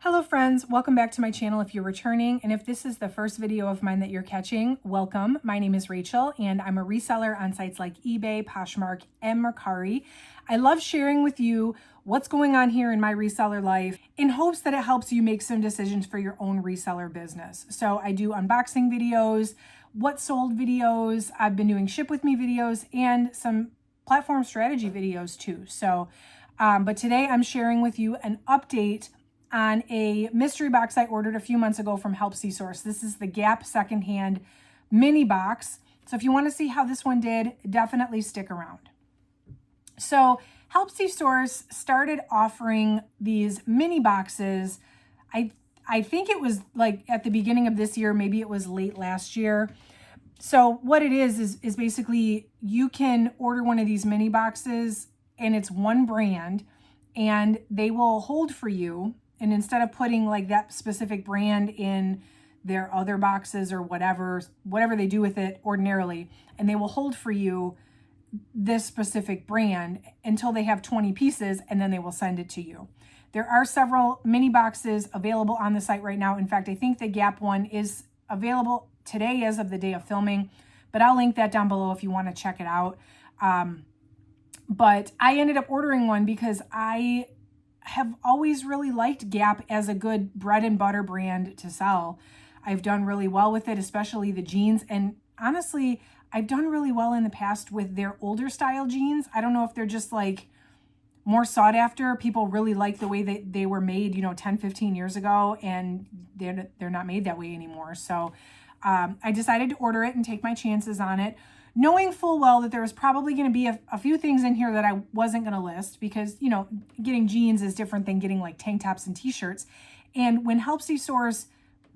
Hello friends, welcome back to my channel if you're returning, and if this is the first video of mine that you're catching, welcome. My name is Rachel and I'm a reseller on sites like eBay, Poshmark, and Mercari. I love sharing with you what's going on here in my reseller life in hopes that it helps you make some decisions for your own reseller business. So I do unboxing videos, what sold videos, I've been doing ship with me videos, and some platform strategy videos too. But today I'm sharing with you an update on a mystery box I ordered a few months ago from Helpsy Source. This is the Gap Secondhand mini box. So if you want to see how this one did, definitely stick around. So Helpsy Source started offering these mini boxes. I think it was like at the beginning of this year, maybe it was late last year. So what it is basically you can order one of these mini boxes and it's one brand and they will hold for you. And instead of putting like that specific brand in their other boxes or whatever they do with it ordinarily, and they will hold for you this specific brand until they have 20 pieces, and then they will send it to you. There are several mini boxes available on the site right now. In fact, I think the Gap one is available today as of the day of filming, but I'll link that down below if you want to check it out. But I ended up ordering one because I have always really liked Gap as a good bread and butter brand to sell. I've done really well with it, especially the jeans. And honestly, I've done really well in the past with their older style jeans. I don't know if they're just like more sought after. People really like the way that they were made, 10, 15 years ago, and they're not made that way anymore. So I decided to order it and take my chances on it, knowing full well that there was probably going to be a few things in here that I wasn't going to list because, getting jeans is different than getting like tank tops and t-shirts. And when Helpsy Source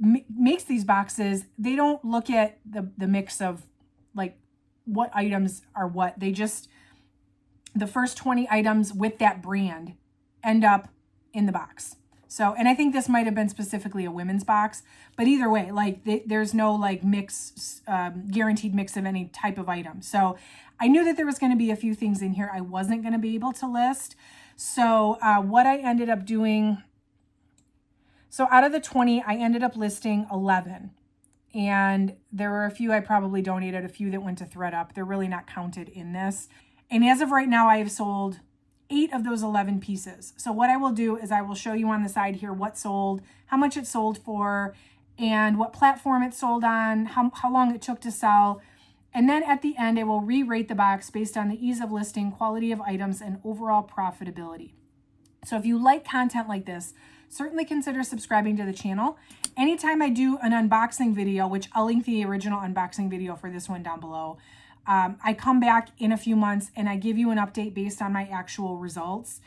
makes these boxes, they don't look at the mix of like what items are what. They just, the first 20 items with that brand end up in the box. So, and I think this might have been specifically a women's box, but either way, like there's no like mix, guaranteed mix of any type of item. So I knew that there was going to be a few things in here I wasn't going to be able to list. So what I ended up doing, so out of the 20, I ended up listing 11. And there were a few I probably donated, a few that went to ThreadUp. They're really not counted in this. And as of right now, I have sold 8 of those 11 pieces. So what I will do is I will show you on the side here what sold, how much it sold for, and what platform it sold on, how long it took to sell. And then at the end, I will re-rate the box based on the ease of listing, quality of items, and overall profitability. So if you like content like this, certainly consider subscribing to the channel. Anytime I do an unboxing video, which I'll link the original unboxing video for this one down below, I come back in a few months and I give you an update based on my actual results.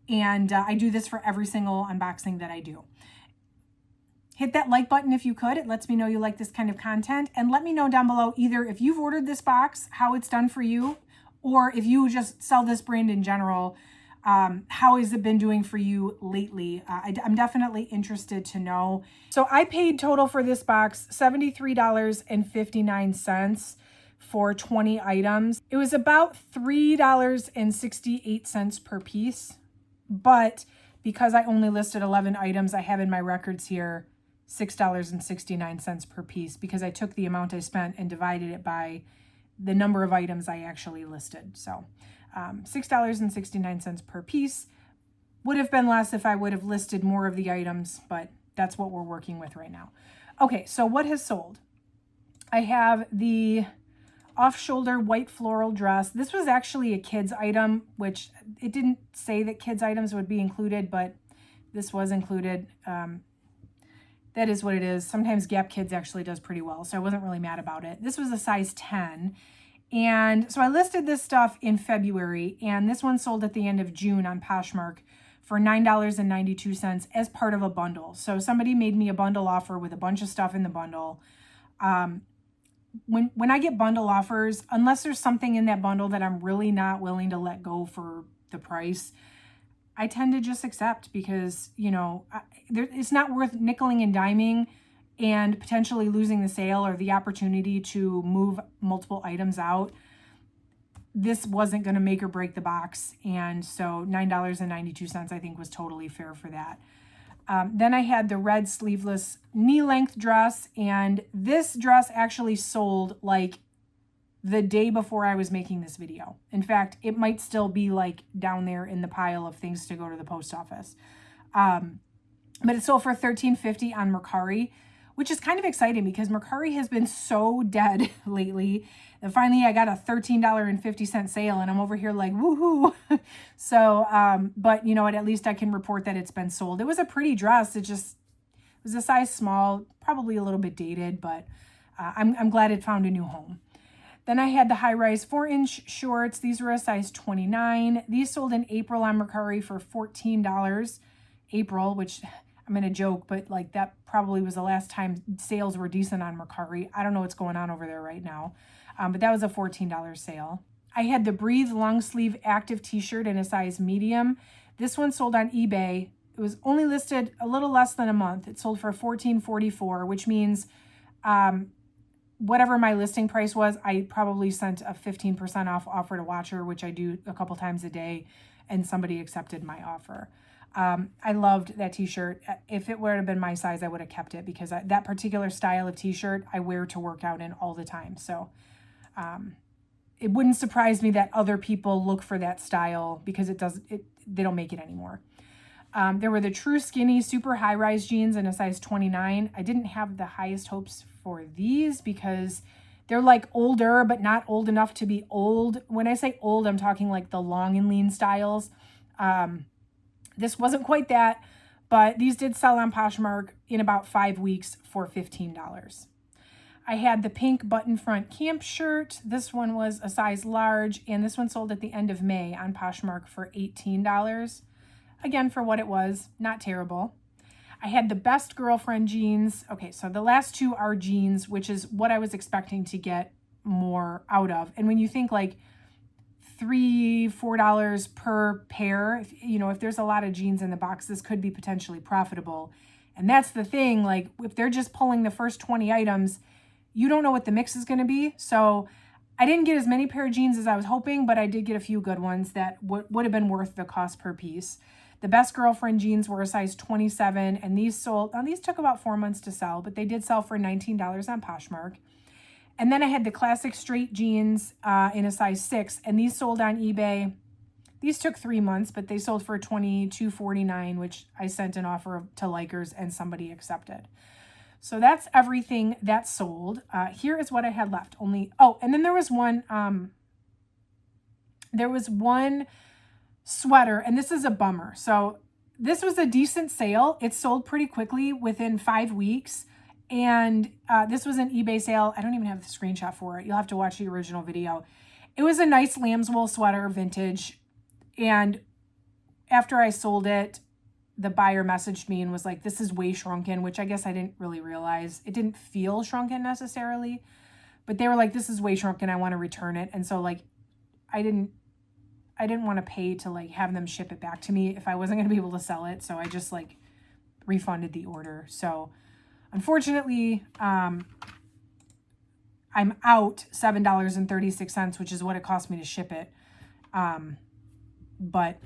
And I do this for every single unboxing that I do. Hit that like button if you could. It lets me know you like this kind of content. And let me know down below either if you've ordered this box, how it's done for you, or if you just sell this brand in general, how has it been doing for you lately? I'm definitely interested to know. So I paid total for this box $73.59. for 20 items. It was about $3.68 per piece, but because I only listed 11 items, I have in my records here $6.69 per piece because I took the amount I spent and divided it by the number of items I actually listed. So $6.69 per piece. Would have been less if I would have listed more of the items, but that's what we're working with right now. Okay, so what has sold? I have the off-shoulder white floral dress. This was actually a kids item, which it didn't say that kids items would be included, but this was included. That is what it is. Sometimes Gap Kids actually does pretty well, so I wasn't really mad about it. This was a size 10. And so I listed this stuff in February, and this one sold at the end of June on Poshmark for $9.92 as part of a bundle. So somebody made me a bundle offer with a bunch of stuff in the bundle. When I get bundle offers, unless there's something in that bundle that I'm really not willing to let go for the price, I tend to just accept because, it's not worth nickeling and diming and potentially losing the sale or the opportunity to move multiple items out. This wasn't going to make or break the box. And so $9.92 I think was totally fair for that. Then I had the red sleeveless knee-length dress, and this dress actually sold like the day before I was making this video. In fact, it might still be like down there in the pile of things to go to the post office. But it sold for $13.50 on Mercari, which is kind of exciting because Mercari has been so dead lately. And finally I got a $13.50 sale and I'm over here like, woohoo. So, but you know what, at least I can report that it's been sold. It was a pretty dress. It was a size small, probably a little bit dated, but I'm glad it found a new home. Then I had the high-rise 4-inch shorts. These were a size 29. These sold in April on Mercari for $14. April, which I'm going to joke, but like that probably was the last time sales were decent on Mercari. I don't know what's going on over there right now, but that was a $14 sale. I had the Breathe long sleeve active t-shirt in a size medium. This one sold on eBay. It was only listed a little less than a month. It sold for $14.44, which means whatever my listing price was, I probably sent a 15% off offer to Watcher, which I do a couple times a day, and somebody accepted my offer. I loved that t-shirt. If it would have been my size, I would have kept it because that particular style of t-shirt I wear to work out in all the time. So it wouldn't surprise me that other people look for that style because they don't make it anymore. There were the True Skinny super high-rise jeans in a size 29. I didn't have the highest hopes for these because they're like older, but not old enough to be old. When I say old, I'm talking like the long and lean styles. This wasn't quite that, but these did sell on Poshmark in about 5 weeks for $15. I had the pink button front camp shirt. This one was a size large, and this one sold at the end of May on Poshmark for $18. Again, for what it was, not terrible. I had the Best Girlfriend jeans. Okay, so the last two are jeans, which is what I was expecting to get more out of. And when you think like $3-4 per pair, if there's a lot of jeans in the box, this could be potentially profitable. And that's the thing, like if they're just pulling the first 20 items, you don't know what the mix is going to be. So I didn't get as many pair of jeans as I was hoping, but I did get a few good ones that would have been worth the cost per piece. The Best Girlfriend jeans were a size 27, and these took about 4 months to sell, but they did sell for $19 on Poshmark. And then I had the classic straight jeans in a size 6, and these sold on eBay. These took 3 months, but they sold for $22.49, which I sent an offer to Likers and somebody accepted. So that's everything that sold. Here is what I had left. And then there was one sweater, and this is a bummer. So this was a decent sale. It sold pretty quickly within 5 weeks. And this was an eBay sale. I don't even have the screenshot for it. You'll have to watch the original video. It was a nice lamb's wool sweater, vintage. And after I sold it, the buyer messaged me and was like, this is way shrunken, which I guess I didn't really realize. It didn't feel shrunken necessarily, but they were like, this is way shrunken. I want to return it. And so like, I didn't want to pay to like have them ship it back to me if I wasn't going to be able to sell it. So I just like refunded the order. So unfortunately, I'm out $7.36, which is what it cost me to ship it. But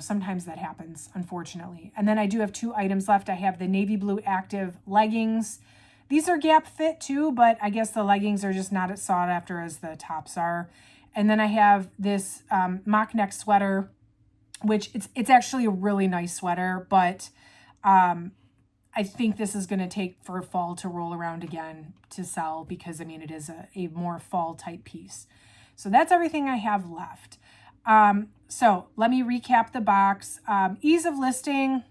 sometimes that happens, unfortunately. And then I do have 2 items left. I have the navy blue active leggings. These are Gap fit too, but I guess the leggings are just not as sought after as the tops are. And then I have this mock neck sweater, which it's actually a really nice sweater, but I think this is going to take for fall to roll around again to sell because, it is a more fall type piece. So that's everything I have left. So let me recap the box. Ease of listing,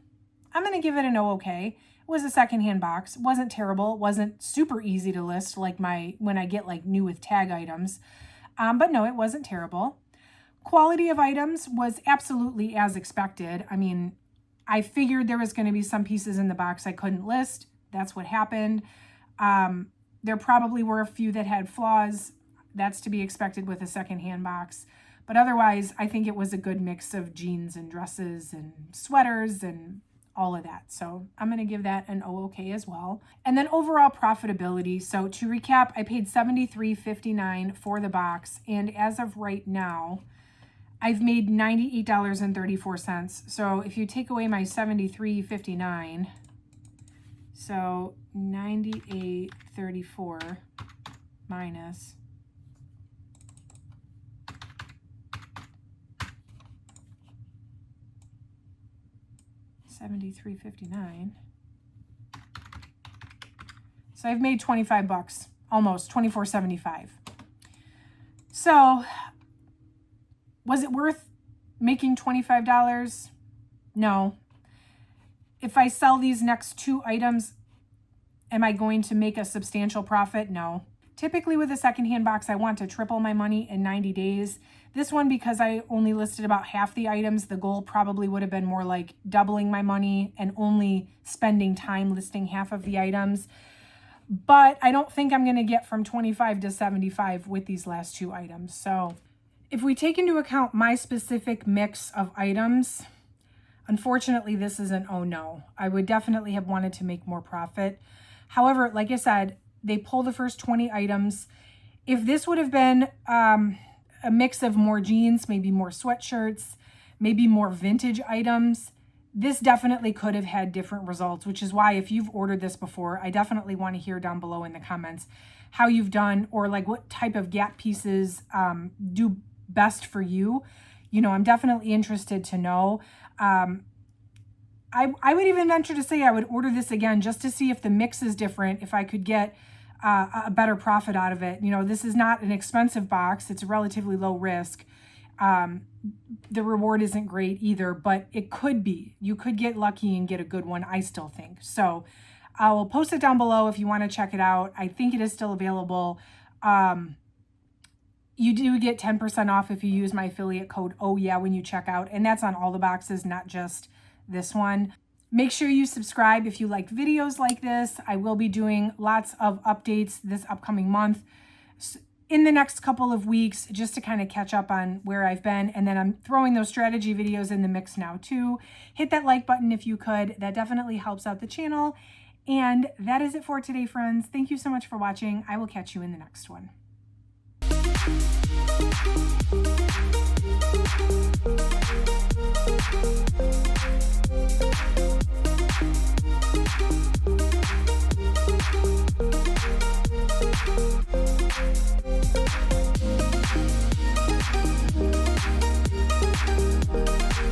I'm going to give it an okay. It was a secondhand box. It wasn't terrible. It wasn't super easy to list like when I get like new with tag items. But no, it wasn't terrible. Quality of items was absolutely as expected. I figured there was going to be some pieces in the box I couldn't list. That's what happened. There probably were a few that had flaws. That's to be expected with a secondhand box. But otherwise, I think it was a good mix of jeans and dresses and sweaters and all of that. So I'm going to give that an okay as well. And then overall profitability. So to recap, I paid $73.59 for the box. And as of right now, I've made $98.34. So if you take away my $73.59, so $98.34 minus $73.59. So I've made 25 bucks, almost $24.75. So was it worth making $25? No. If I sell these next 2 items, am I going to make a substantial profit? No. Typically with a secondhand box, I want to triple my money in 90 days. This one, because I only listed about half the items, the goal probably would have been more like doubling my money and only spending time listing half of the items. But I don't think I'm going to get from 25 to 75 with these last 2 items. So if we take into account my specific mix of items, unfortunately, this is an oh no. I would definitely have wanted to make more profit. However, like I said, they pull the first 20 items. If this would have been a mix of more jeans, maybe more sweatshirts, maybe more vintage items, this definitely could have had different results, which is why if you've ordered this before, I definitely want to hear down below in the comments how you've done, or like what type of Gap pieces do best for you. You know, I'm definitely interested to know. I would even venture to say I would order this again just to see if the mix is different, if I could get a better profit out of it. You know, this is not an expensive box. It's relatively low risk. The reward isn't great either, but it could be. You could get lucky and get a good one, I still think. So I will post it down below if you want to check it out. I think it is still available. You do get 10% off if you use my affiliate code OhYeah when you check out, and that's on all the boxes, not just this one. Make sure you subscribe if you like videos like this. I will be doing lots of updates this upcoming month in the next couple of weeks, just to kind of catch up on where I've been. And then I'm throwing those strategy videos in the mix now too. Hit that like button if you could. That definitely helps out the channel. And that is it for today, friends. Thank you so much for watching. I will catch you in the next one. Thank you.